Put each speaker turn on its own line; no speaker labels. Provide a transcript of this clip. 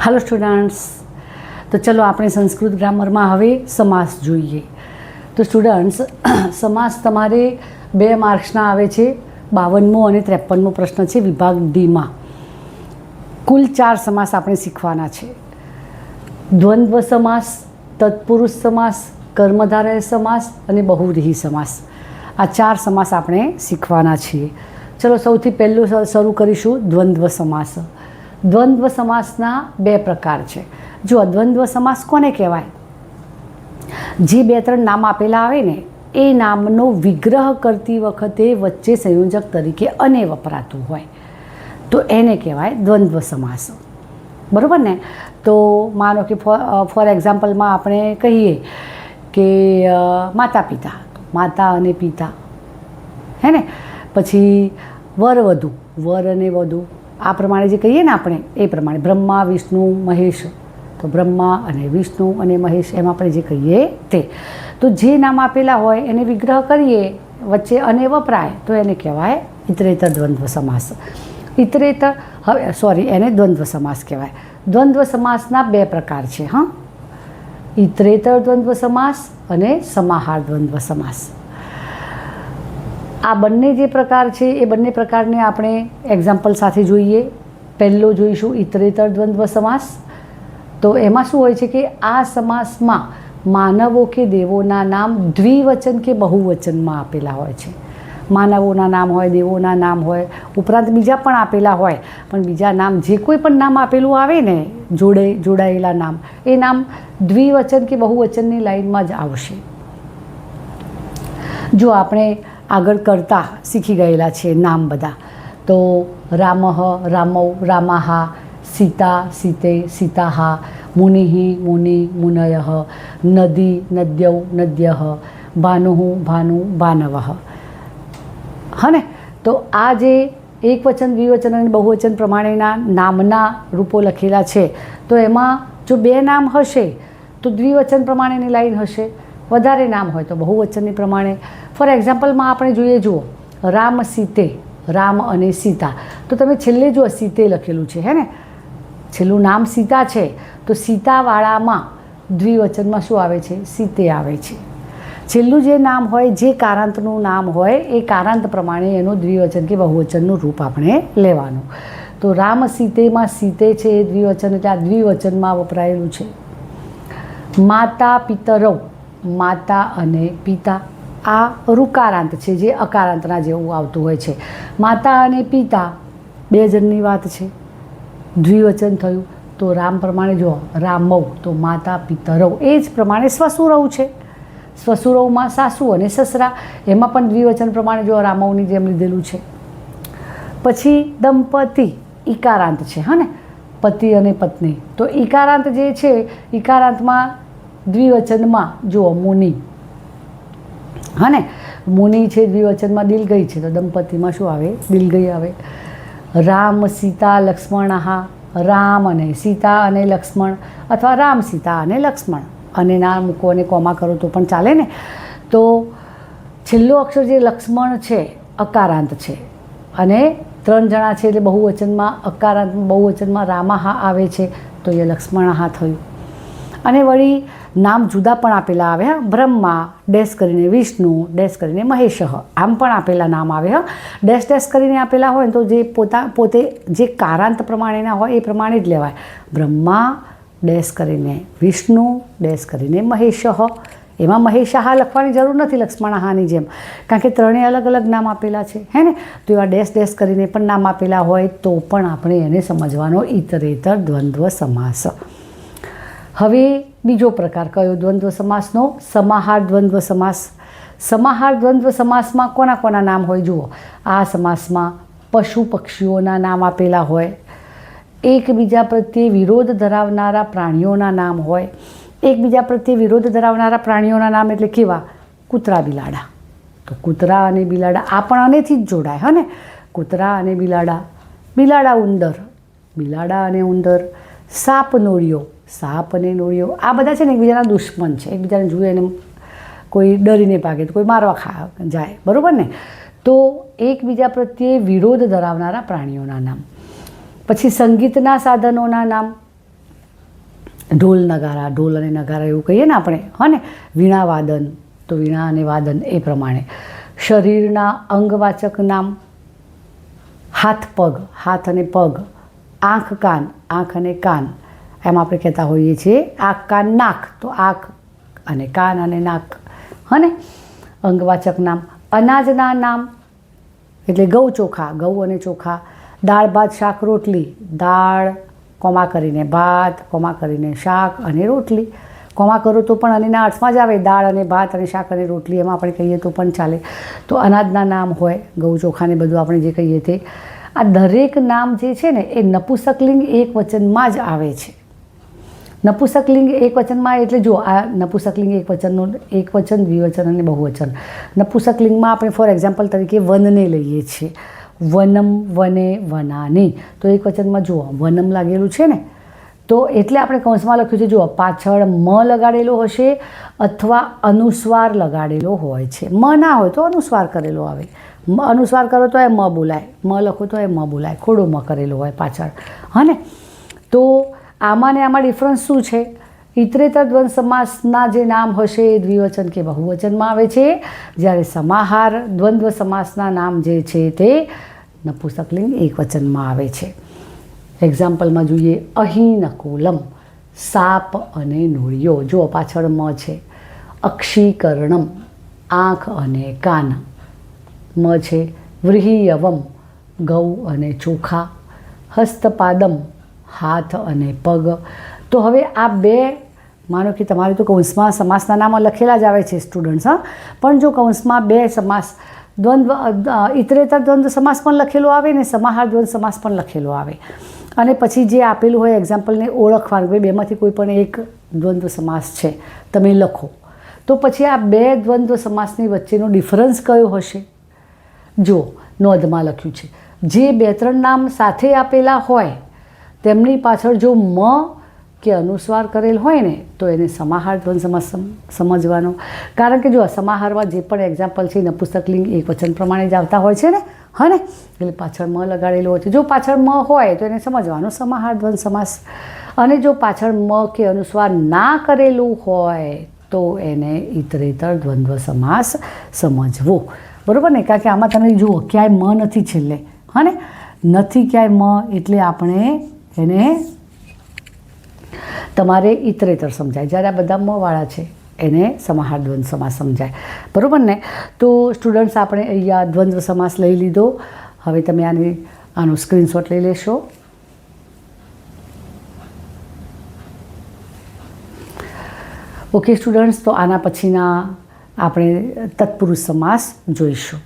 Hello students, तो चलो આપણે સંસ્કૃત ગ્રામરમાં હવે સમાસ જોઈએ। તો સ્ટુડન્ટ્સ, સમાસ તમારે 2 માર્ક્સના આવે છે। 52મો અને 53મો પ્રશ્ન છે વિભાગ ડીમાં। કુલ 4 સમાસ આપણે શીખવાના છે। દ્વંદ્વ સમાસ, તત્પુરુષ સમાસ, કર્મધારય સમાસ અને બહુવ્રીહી સમાસ। આ 4 સમાસ આપણે શીખવાના છીએ। ચલો સૌથી પહેલું શરૂ કરીશું દ્વંદ્વ સમાસ। દ્વંદ્વ સમાસના 2 પ્રકાર છે। જો દ્વંદ્વ સમાસ કોને કહેવાય? જે 2-3 નામ આપેલા આવે ને એ નામનો વિગ્રહ કરતી વખતે વચ્ચે સંયોજક તરીકે અને વપરાતું હોય તો એને કહેવાય દ્વંદ્વ સમાસ, બરાબર ને? તો માનો કે ફોર એક્ઝામ્પલમાં આપણે કહીએ કે માતા પિતા, માતા અને પિતા, હે ને? પછી વર વધુ, વર અને વધુ, આ પ્રમાણે જે કહીએ ને આપણે એ પ્રમાણે બ્રહ્મા વિષ્ણુ મહેશ, તો બ્રહ્મા અને વિષ્ણુ અને મહેશ એમ આપણે જે કહીએ તે। તો જે નામ આપેલા હોય એને વિગ્રહ કરીએ વચ્ચે અને વપરાય તો એને કહેવાય ઇતરેતર દ્વંદ્વ સમાસ। ઇતરેતર એને દ્વંદ્વ સમાસ કહેવાય। દ્વંદ્વ સમાસના 2 પ્રકાર છે, હા, ઇતરેતર દ્વંદ્વ સમાસ અને સમાહાર દ્વંદ્વ સમાસ। આ બંને જે પ્રકાર છે એ બંને પ્રકારને આપણે એક્ઝામ્પલ સાથે જોઈએ। પહેલો જોઈશું ઇતરેતર દ્વંદ્વ સમાસ। તો એમાં શું હોય છે કે આ સમાસમાં માનવો કે દેવોના નામ દ્વિવચન કે બહુવચનમાં આપેલા હોય છે। માનવોના નામ હોય, દેવોના નામ હોય, ઉપરાંત બીજા પણ આપેલા હોય, પણ બીજા નામ જે કોઈ પણ નામ આપેલું આવે ને જોડાયેલા નામ, એ નામ દ્વિવચન કે બહુવચનની લાઈનમાં જ આવશે। જો આપણે આગળ કરતા શીખી ગયેલા છે નામ બધા, તો રામઃ, રામૌ, રામાહા, સીતા, સીતે, સીતાહા, મુનિઃ, મુનિ, મુનયઃ, નદી, નદ્યૌ, નદ્યઃ, ભાનુઃ, ભાનુ, ભાનવઃ, હા ને? તો આ જે એકવચન, દ્વિવચન અને બહુવચન પ્રમાણેના નામના રૂપો લખેલા છે, તો એમાં જો 2 નામ હશે તો દ્વિવચન પ્રમાણેની લાઈન હશે, વધારે નામ હોય તો બહુવચનની પ્રમાણે। ફોર એક્ઝામ્પલમાં આપણે જોઈએ, જુઓ, રામ સીતે, રામ અને સીતા, તો તમે છેલ્લે જુઓ સીતે લખેલું છે, હે ને? છેલ્લું નામ સીતા છે તો સીતાવાળામાં દ્વિવચનમાં શું આવે છે? સીતે આવે છે। છેલ્લું જે નામ હોય, જે કારાંતનું નામ હોય, એ કારાંત પ્રમાણે એનું દ્વિવચન કે બહુવચનનું રૂપ આપણે લેવાનું। તો રામ સીતેમાં સીતે છે એ દ્વિવચન, એટલે આ દ્વિવચનમાં વપરાયેલું છે। માતા પિતરૌ, માતા અને પિતા, આ ઋકારાંત છે જે અકારાંતના જેવું આવતું હોય છે। માતા અને પિતા 2 જણની વાત છે, દ્વિવચન થયું। તો રામ પ્રમાણે જો રામૌ, તો માતા પિતરૌ, એ જ પ્રમાણે સ્વસુરૌ છે, સ્વસુરૌમાં સાસુ અને સસરા, એમાં પણ દ્વિવચન પ્રમાણે જો રામૌની જેમ લીધેલું છે। પછી દંપતિ, ઈકારાંત છે, હા ને? પતિ અને પત્ની, તો ઈકારાંત જે છે, ઈકારાંતમાં દ્વિવચનમાં જુઓ મુનિ, હા ને? મુનિ છે દ્વિવચનમાં, દિલગઈ છે તો દંપતિમાં શું આવે? દિલગઈ આવે। રામ સીતા લક્ષ્મણઃ, રામ અને સીતા અને લક્ષ્મણ, અથવા રામ સીતા અને લક્ષ્મણ, અને ના મૂકો અને કોમા કરો તો પણ ચાલે ને? તો છેલ્લો અક્ષર જે લક્ષ્મણ છે અકારાંત છે, અને 3 જણા છે એટલે બહુવચનમાં અકારાંત, બહુવચનમાં રામાહા આવે છે, તો એ લક્ષ્મણઃ થયું। અને વળી નામ જુદા પણ આપેલા આવે, હા, બ્રહ્મા ડેશ કરીને વિષ્ણુ ડેશ કરીને મહેશ, આમ પણ આપેલા નામ આવે, હા। ડેશ ડેશ કરીને આપેલા હોય તો જે પોતે જે કારાંત પ્રમાણેના હોય એ પ્રમાણે જ લેવાય। બ્રહ્મા ડેશ કરીને વિષ્ણુ ડેશ કરીને મહેશ, એમાં મહેશાહા લખવાની જરૂર નથી લક્ષ્મણહાની જેમ, કારણ કે 3 અલગ અલગ નામ આપેલા છે, હે ને? તો એવા ડેશ ડેશ કરીને પણ નામ આપેલા હોય તો પણ આપણે એને સમજવાનો ઇતરેતર દ્વંદ્વ સમાસ। હવે બીજો પ્રકાર કયો દ્વંદ્વ સમાસનો? સમાહાર દ્વંદ્વ સમાસ। સમાહાર દ્વંદ્વ સમાસમાં કોના કોના નામ હોય? જુઓ, આ સમાસમાં પશુ પક્ષીઓના નામ આપેલા હોય, એકબીજા પ્રત્યે વિરોધ ધરાવનારા પ્રાણીઓના નામ હોય। એકબીજા પ્રત્યે વિરોધ ધરાવનારા પ્રાણીઓના નામ એટલે કેવા? કૂતરા બિલાડા, તો કૂતરા અને બિલાડા આ પણ આનેથી જ જોડાય, હા ને? કૂતરા અને બિલાડા, બિલાડા ઉંદર, બિલાડા અને ઉંદર, સાપ નોળિયો, સાપ અને નોળિયો, આ બધા છે ને એકબીજાના દુશ્મન છે, એકબીજાને જુએ એને કોઈ ડરીને ભાગે તો કોઈ મારવા જાય, બરાબર ને? તો એકબીજા પ્રત્યે વિરોધ ધરાવનારા પ્રાણીઓના નામ। પછી સંગીતના સાધનોના નામ, ઢોલ નગારા, ઢોલ અને નગારા એવું કહીએ ને આપણે, હા ને. વીણા વાદન, તો વીણા અને વાદન એ પ્રમાણે. શરીરના અંગવાચક નામ હાથ પગ, હાથ અને પગ. આંખ કાન, આંખ અને કાન, એમ આપણે કહેતા હોઈએ છીએ. આંખ કાન નાક, તો આંખ અને કાન અને નાક, હા ને. અંગવાચક નામ. અનાજના નામ એટલે ઘઉં ચોખા, ઘઉં અને ચોખા. દાળ ભાત શાક રોટલી, દાળ કોમા કરીને ભાત, કોમા કરીને શાક અને રોટલી. કોમા કરો તો પણ અનેના અર્થમાં જ આવે, દાળ અને ભાત અને શાક અને રોટલી, એમાં આપણે કહીએ તો પણ ચાલે. તો અનાજના નામ હોય, ઘઉં ચોખાને બધું આપણે જે કહીએ તે. આ દરેક નામ જે છે ને એ નપુંસકલિંગ એક વચનમાં જ આવે છે. નપુંસકલિંગ એક વચનમાં એટલે જો આ નપુંસકલિંગ એક વચનનું એક વચન, દ્વિવચન અને બહુવચન. નપુંસકલિંગમાં આપણે ફોર એક્ઝામ્પલ તરીકે વનને લઈએ છીએ. વનમ, વને, વનાની. તો એક વચનમાં જુઓ વનમ લાગેલું છે ને, તો એટલે આપણે કૌંસમાં લખ્યું છે, જુઓ પાછળ મ લગાડેલો હશે અથવા અનુસ્વાર લગાડેલો હોય છે. મ ના હોય તો અનુસ્વાર કરેલો આવે. અનુસ્વાર કરો તો એ મ બોલાય, મ લખો તો એ મ બોલાય, ખોડો મ કરેલો હોય પાછળ, હા ને. તો આમાં ને આમાં ડિફરન્સ શું છે? ઇતરેતર દ્વંદ્વ સમાસના જે નામ હશે એ દ્વિવચન કે બહુવચનમાં આવે છે, જ્યારે સમાહાર દ્વંદ્વ સમાસના નામ જે છે તે નપુંસકલિંગ એક વચનમાં આવે છે. એક્ઝામ્પલમાં જોઈએ, અહીં નકુલમ, સાપ અને નોળિયો, જુઓ પાછળ મ છે. અક્ષીકરણમ, આંખ અને કાન, મ છે. વ્રીહિયવમ, ઘઉં અને ચોખા. હસ્તપાદમ, હાથ અને પગ. તો હવે આ બે, માનો કે તમારે તો કૌંસમાં સમાસના નામ લખેલા જ આવે છે સ્ટુડન્ટ્સ, હા. પણ જો કૌંસમાં બે સમાસ, દ્વંદ્વ ઇતરેતર દ્વંદ્વ સમાસ પણ લખેલો આવે ને સમાહાર દ્વંદ્વ સમાસ પણ લખેલો આવે, અને પછી જે આપેલું હોય એક્ઝામ્પલને ઓળખવાનું, ભાઈ બેમાંથી કોઈ પણ એક દ્વંદ્વ સમાસ છે તમે લખો, તો પછી આ બે દ્વંદ્વ સમાસની વચ્ચેનો ડિફરન્સ કયો હશે? જો નોંધમાં લખ્યું છે, જે બે ત્રણ નામ સાથે આપેલા હોય તેમની પાછળ જો મ કે અનુસ્વાર કરેલ હોય ને તો એને સમાહાર દ્વંદ્વ સમાસ સમજવાનો. કારણ કે જો સમાહારમાં જે પણ એક્ઝામ્પલ છે નપુંસકલિંગ એક વચન પ્રમાણે જ આવતા હોય છે ને, હા ને. એટલે પાછળ મ લગાડેલો હોય છે. જો પાછળ મ હોય તો એને સમજવાનો સમાહાર દ્વંદ્વ સમાસ, અને જો પાછળ મ કે અનુસ્વાર ના કરેલું હોય તો એને ઇતરેતર દ્વંદ્વ સમાસ સમજવો. બરાબર ને? કારણ કે આમાં તમે જુઓ ક્યાંય મ નથી છેલ્લે, હા ને. નથી ક્યાંય મ એટલે આપણે એને તમારે ઇતરેતર સમજાય. જ્યારે આ બધા મવાળા છે એને સમાહાર દ્વંદ્વ સમાસ સમજાય. બરાબર ને? તો સ્ટુડન્ટ્સ આપણે અહીંયા દ્વંદ્વ સમાસ લઈ લીધો. હવે તમે આનો સ્ક્રીનશોટ લઈ લેશો. ઓકે સ્ટુડન્ટ્સ, તો આના પછીના આપણે તત્પુરુષ સમાસ જોઈશું.